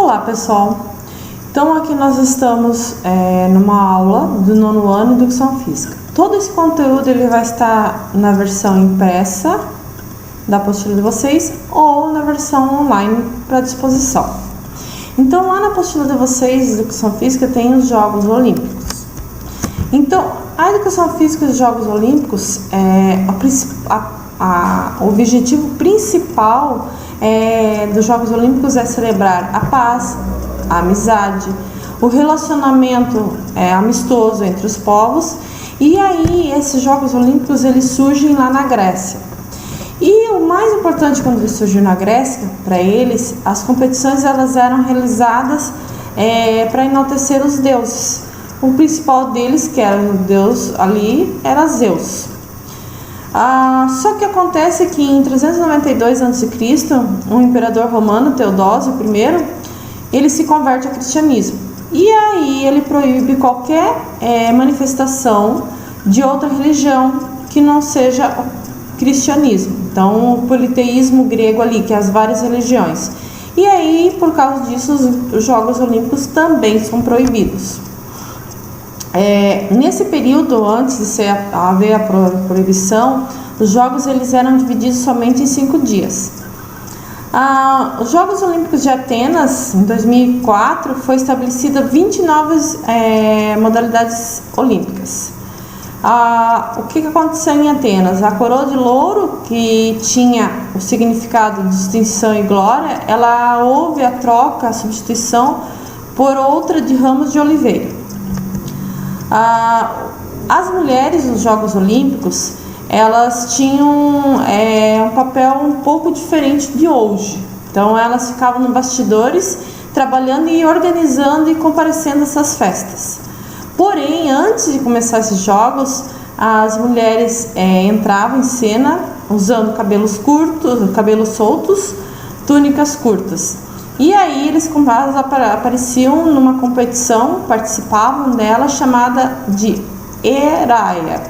Olá pessoal, então aqui nós estamos numa aula do 9º ano de Educação Física. Todo esse conteúdo ele vai estar na versão impressa da apostila de vocês ou na versão online para disposição. Então lá na apostila de vocês de Educação Física tem os Jogos Olímpicos. Então a Educação Física dos Jogos Olímpicos, o objetivo principal dos Jogos Olímpicos é celebrar a paz, a amizade, o relacionamento amistoso entre os povos. E aí esses Jogos Olímpicos eles surgem lá na Grécia. E o mais importante quando eles surgiram na Grécia, para eles, as competições elas eram realizadas para enaltecer os deuses. O principal deles, que era o deus ali, era Zeus. Só que acontece que em 392 a.C., um imperador romano, Teodósio I, ele se converte ao cristianismo. E aí ele proíbe qualquer manifestação de outra religião que não seja o cristianismo. Então, o politeísmo grego ali, que é as várias religiões. E aí, por causa disso, os Jogos Olímpicos também são proibidos. Nesse período, antes de haver a proibição, os Jogos eles eram divididos somente em 5 dias. Os Jogos Olímpicos de Atenas, em 2004, foi estabelecida 20 novas modalidades olímpicas. O que aconteceu em Atenas? A coroa de louro, que tinha o significado de distinção e glória, ela houve a troca, a substituição por outra de ramos de oliveira. As mulheres nos Jogos Olímpicos, elas tinham um papel um pouco diferente de hoje. Então elas ficavam nos bastidores, trabalhando e organizando e comparecendo essas festas. Porém, antes de começar esses jogos, as mulheres entravam em cena usando cabelos curtos, cabelos soltos, túnicas curtas. E aí eles apareciam numa competição, participavam dela, chamada de Heraia.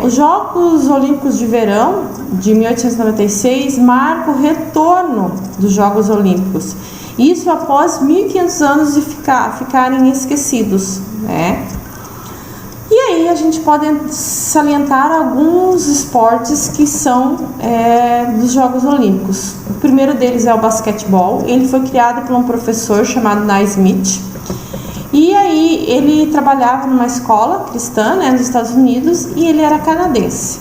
Os Jogos Olímpicos de Verão de 1896 marcam o retorno dos Jogos Olímpicos. Isso após 1500 anos de ficarem esquecidos, né? E aí a gente pode salientar alguns esportes que são dos Jogos Olímpicos. O primeiro deles é o basquetebol. Ele foi criado por um professor chamado Naismith. E aí ele trabalhava numa escola cristã, né, nos Estados Unidos, e ele era canadense.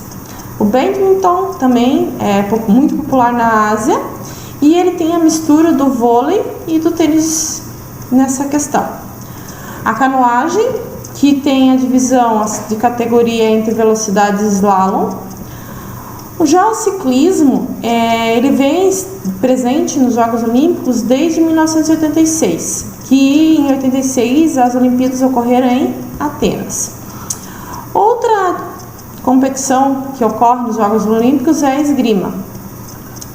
O badminton também é muito popular na Ásia, e ele tem a mistura do vôlei e do tênis nessa questão. A canoagem, que tem a divisão de categoria entre velocidade e slalom. Já o ciclismo, ele vem presente nos Jogos Olímpicos desde 1986, que em 86 as Olimpíadas ocorreram em Atenas. Outra competição que ocorre nos Jogos Olímpicos é a esgrima.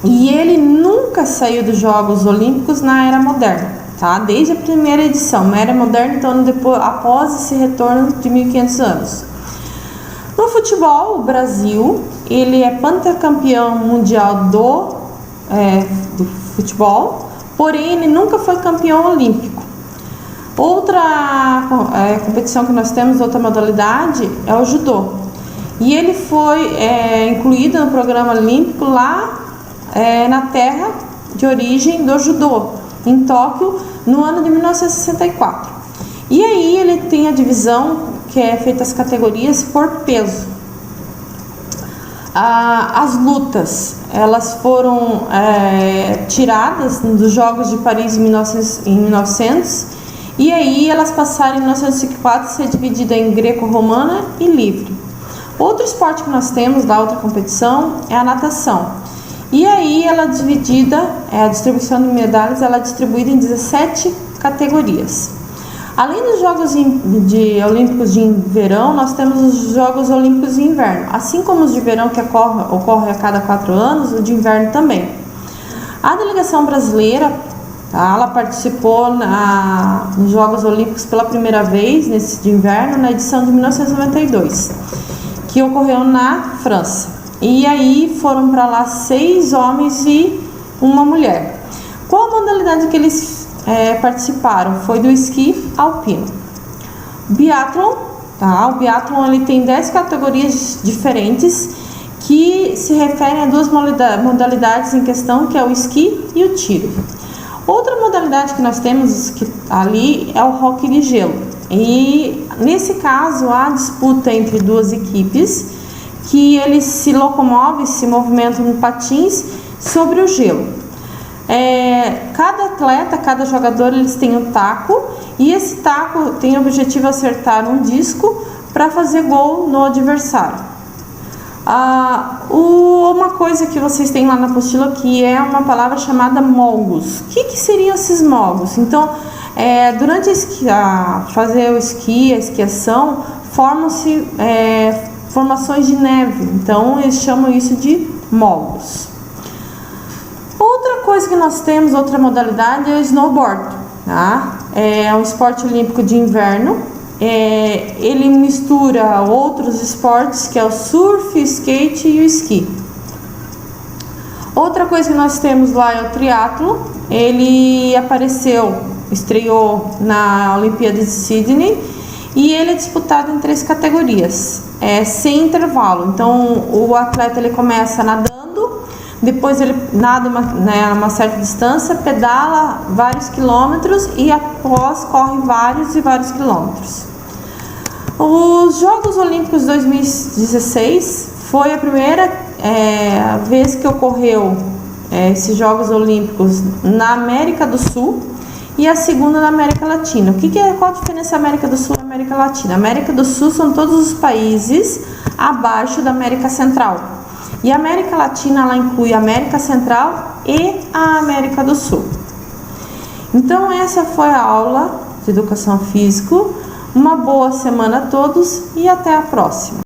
E ele nunca saiu dos Jogos Olímpicos na Era Moderna, tá? Desde a primeira edição, na Era Moderna, então após esse retorno de 1500 anos. No futebol, o Brasil, ele é pentacampeão mundial do futebol, porém ele nunca foi campeão olímpico. Outra competição que nós temos, outra modalidade, é o judô. E ele foi incluído no programa olímpico lá na terra de origem do judô, em Tóquio, no ano de 1964. E aí ele tem a divisão que é feita as categorias por peso. As lutas, elas foram tiradas dos Jogos de Paris em 1900, e aí elas passaram em 1904 a ser dividida em greco-romana e livre. Outro esporte que nós temos da outra competição é a natação. E aí ela é dividida, a distribuição de medalhas ela é distribuída em 17 categorias. Além dos Jogos Olímpicos de Verão, nós temos os Jogos Olímpicos de Inverno. Assim como os de verão que ocorre a cada 4 anos, o de inverno também. A delegação brasileira, ela participou nos Jogos Olímpicos pela primeira vez, nesse de inverno, na edição de 1992, que ocorreu na França. E aí foram para lá 6 homens e uma mulher. Qual a modalidade que eles participaram? Foi do esqui alpino. Biathlon, tá? O biathlon ele tem 10 categorias diferentes que se referem a duas modalidades em questão, que é o esqui e o tiro. Outra modalidade que nós temos ali é o hóquei de gelo. E nesse caso há disputa entre duas equipes que eles se locomovem, se movimentam em patins sobre o gelo. Cada atleta, cada jogador, eles têm um taco e esse taco tem o objetivo de acertar um disco para fazer gol no adversário. Uma coisa que vocês têm lá na apostila que é uma palavra chamada mogos. O que seriam esses mogos? Então, durante fazer o esqui, a esquiação, formam-se formações de neve. Então, eles chamam isso de mogos. Outra coisa que nós temos, outra modalidade, é o snowboard. Tá? É um esporte olímpico de inverno. Ele mistura outros esportes, que é o surf, o skate e o esqui. Outra coisa que nós temos lá é o triatlo. Ele estreou na Olimpíada de Sydney e ele é disputado em 3 categorias, sem intervalo. Então o atleta ele começa nadando, depois ele nada uma certa distância, pedala vários quilômetros e após corre vários e vários quilômetros. Os Jogos Olímpicos 2016 foi a primeira vez que ocorreu esses Jogos Olímpicos na América do Sul e a segunda na América Latina. Qual a diferença da América do Sul e América Latina? A América do Sul são todos os países abaixo da América Central. E a América Latina ela inclui a América Central e a América do Sul. Então essa foi a aula de Educação Física. Uma boa semana a todos e até a próxima.